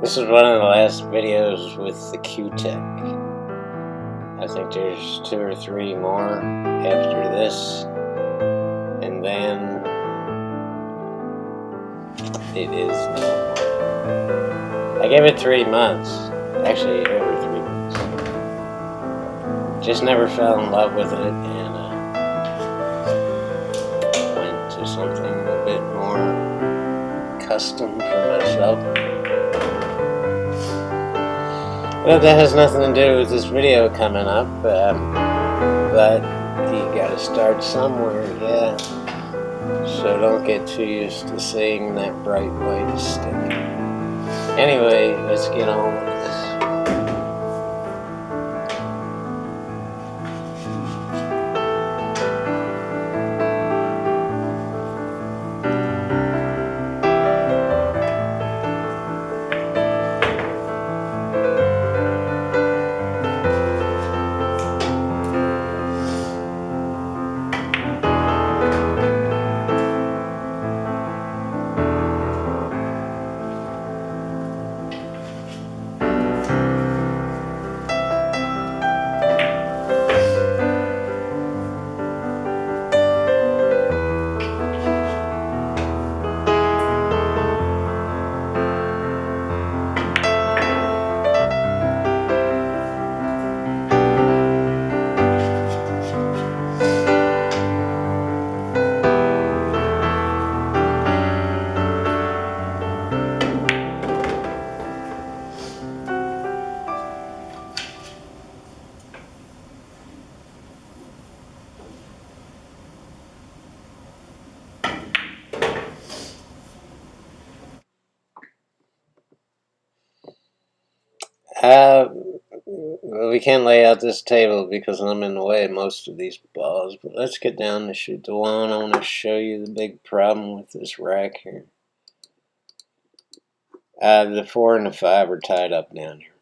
This is one of the last videos with the Q-Tech. I think there's 2 or 3 more after this, and then it is no more. I gave it 3 months, actually over 3 months. Just never fell in love with it, and went to something a bit more custom for myself. Well, that has nothing to do with this video coming up, but you gotta start somewhere, yeah. So don't get too used to seeing that bright white stick. Anyway, let's get on with this. We can't lay out this table because I'm in the way of most of these balls, but let's get down to shoot the one. I want to show you the big problem with this rack here. The 4 and the 5 are tied up down here.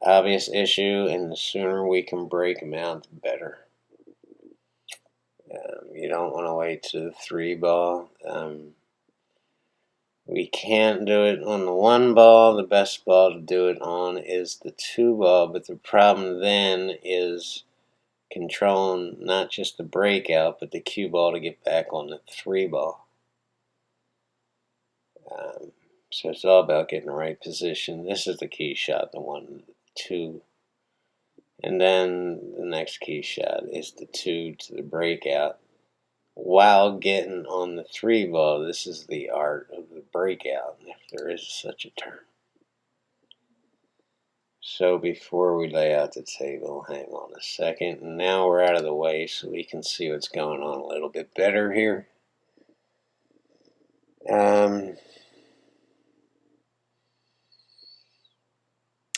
Obvious issue, and the sooner we can break them out, the better. You don't want to wait to the 3 ball. We can't do it on the 1 ball. The best ball to do it on is the 2 ball, but the problem then is controlling not just the breakout, but the cue ball to get back on the 3 ball. So it's all about getting the right position. This is the key shot, the 1, 2. And then the next key shot is the 2 to the breakout. While getting on the 3 ball, this is the art of the breakout, if there is such a term. So before we lay out the table, hang on a second. And now we're out of the way so we can see what's going on a little bit better here.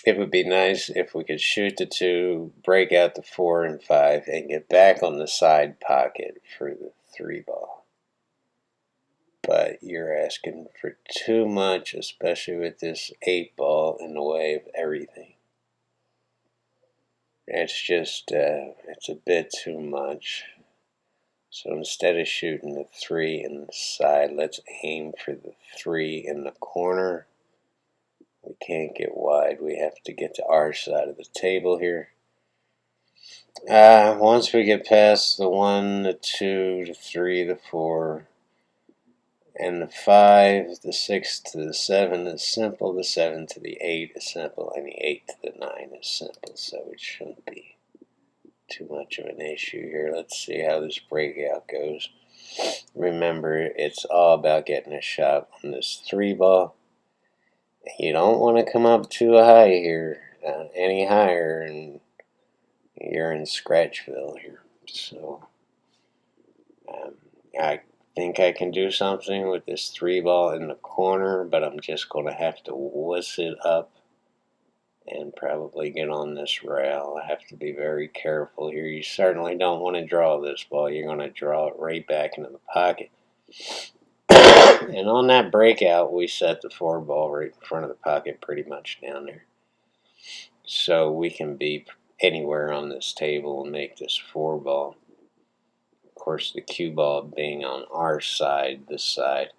It would be nice if we could shoot the 2, break out the 4 and 5, and get back on the side pocket for the 3 ball. But you're asking for too much, especially with this 8 ball in the way of everything. It's just, it's a bit too much. So instead of shooting the 3 in the side, let's aim for the 3 in the corner. We can't get wide. We have to get to our side of the table here. Once we get past the 1, the 2, the 3, the 4, and the 5, the 6 to the 7 is simple, the 7 to the 8 is simple, and the 8 to the 9 is simple, so it shouldn't be too much of an issue here. Let's see how this breakout goes. Remember, it's all about getting a shot on this 3 ball. You don't want to come up too high here, any higher, and you're in Scratchville here. So I think I can do something with this 3 ball in the corner, but I'm just going to have to wuss it up and probably get on this rail. I have to be very careful here. You certainly don't want to draw this ball. You're going to draw it right back into the pocket. And on that breakout, we set the 4 ball right in front of the pocket, pretty much down there. So we can be anywhere on this table and make this 4 ball. Of course, the cue ball being on our side, this side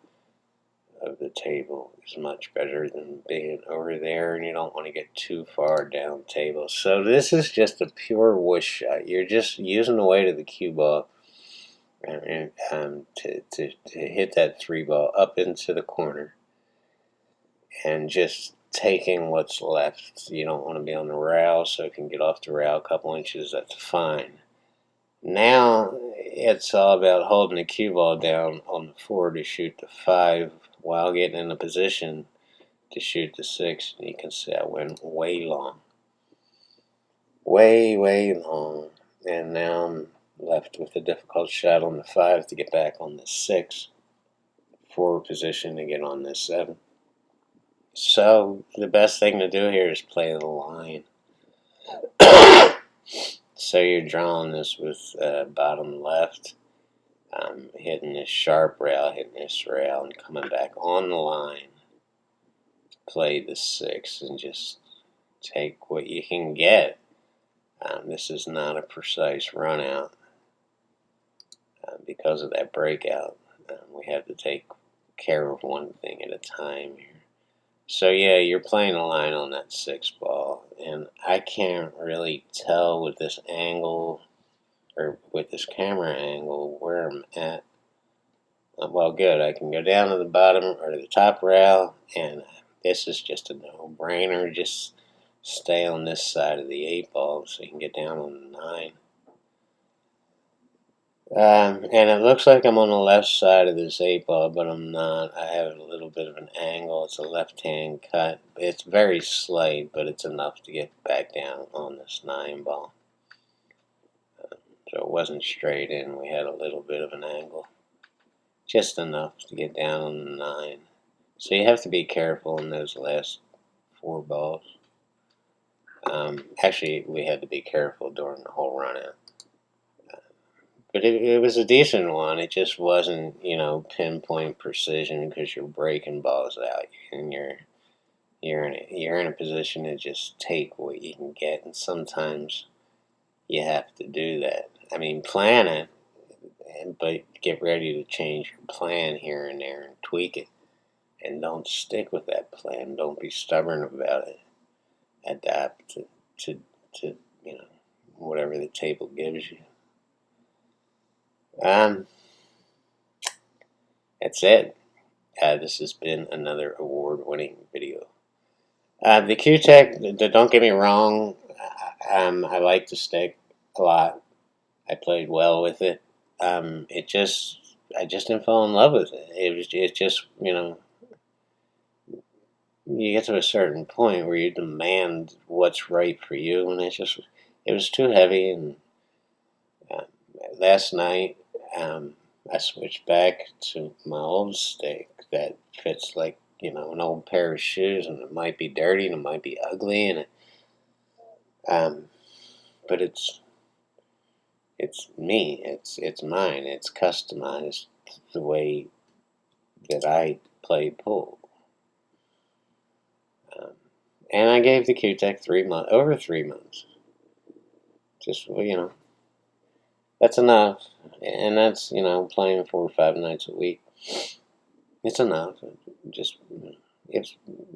of the table is much better than being over there, and you don't want to get too far down table. So this is just a pure whoosh shot. You're just using the weight of the cue ball to hit that 3 ball up into the corner, and just taking what's left. You don't want to be on the rail, so it can get off the rail a couple inches. That's fine. Now it's all about holding the cue ball down on the 4 to shoot the 5 while getting in a position to shoot the 6. And you can see I went way long. Way long. And now I'm left with a difficult shot on the 5 to get back on the 6. 4 position to get on this 7. So the best thing to do here is play the line. So you're drawing this with bottom left, hitting this sharp rail, hitting this rail, and coming back on the line. Play the 6 and just take what you can get. This is not a precise run out because of that breakout. We have to take care of one thing at a time here. So yeah, you're playing a line on that 6 ball, and I can't really tell with this angle, or with this camera angle, where I'm at. Well, good, I can go down to the bottom, or to the top rail, and this is just a no-brainer. Just stay on this side of the 8 ball so you can get down on the 9. And it looks like I'm on the left side of this 8 ball, but I'm not. I have a little bit of an angle. It's a left-hand cut. It's very slight, but it's enough to get back down on this 9 ball. So it wasn't straight in. We had a little bit of an angle. Just enough to get down on the 9. So you have to be careful in those last 4 balls. Actually, we had to be careful during the whole run-out. But it was a decent one. It just wasn't, pinpoint precision because you're breaking balls out, and you're in a position to just take what you can get, and sometimes you have to do that. I mean, plan it, but get ready to change your plan here and there and tweak it, and don't stick with that plan. Don't be stubborn about it. Adapt to whatever the table gives you. That's it. This has been another award-winning video. The Q-Tech, don't get me wrong, I like the stick a lot. I played well with it. I just didn't fall in love with it. It just, you get to a certain point where you demand what's right for you, and it was too heavy. And last night, I switched back to my old stick that fits like, an old pair of shoes, and it might be dirty and it might be ugly, and but it's me, it's mine, it's customized the way that I play pool. And I gave the Q-Tech over 3 months. Just, that's enough. And that's, playing 4 or 5 nights a week. It's enough. It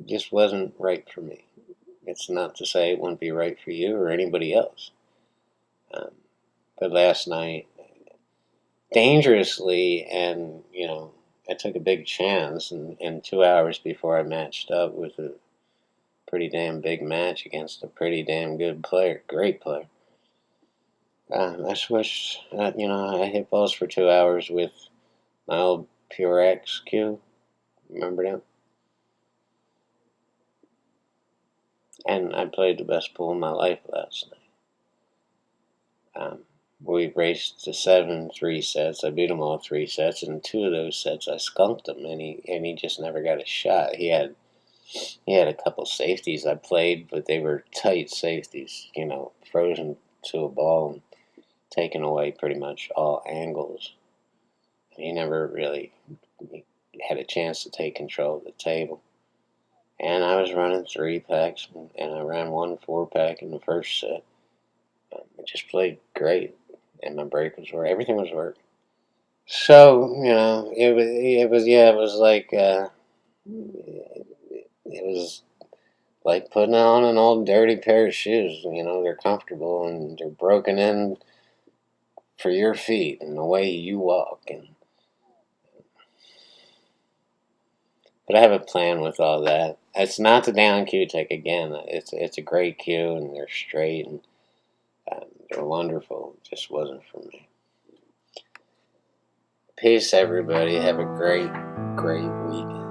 just wasn't right for me. It's not to say it wouldn't be right for you or anybody else. But last night, dangerously, and, I took a big chance, and 2 hours before I matched up with a pretty damn big match against a pretty damn good player, great player. I switched, I hit balls for 2 hours with my old Pure X cue. Remember that? And I played the best pool of my life last night. We raced to 7 3 sets. I beat him all 3 sets, and 2 of those sets I skunked him, and he just never got a shot. He had a couple safeties I played, but they were tight safeties, frozen to a ball and taking away pretty much all angles. He never really had a chance to take control of the table. And I was running 3-packs, and I ran 1 4-pack in the first set. I just played great, and my break was working. Everything was working. So, it was like it was like putting on an old dirty pair of shoes. You know, they're comfortable and they're broken in for your feet and the way you walk. But I have a plan with all that. It's not the down Q-Tech again. It's a great Q and they're straight and they're wonderful. It just wasn't for me. Peace, everybody. Have a great, great weekend.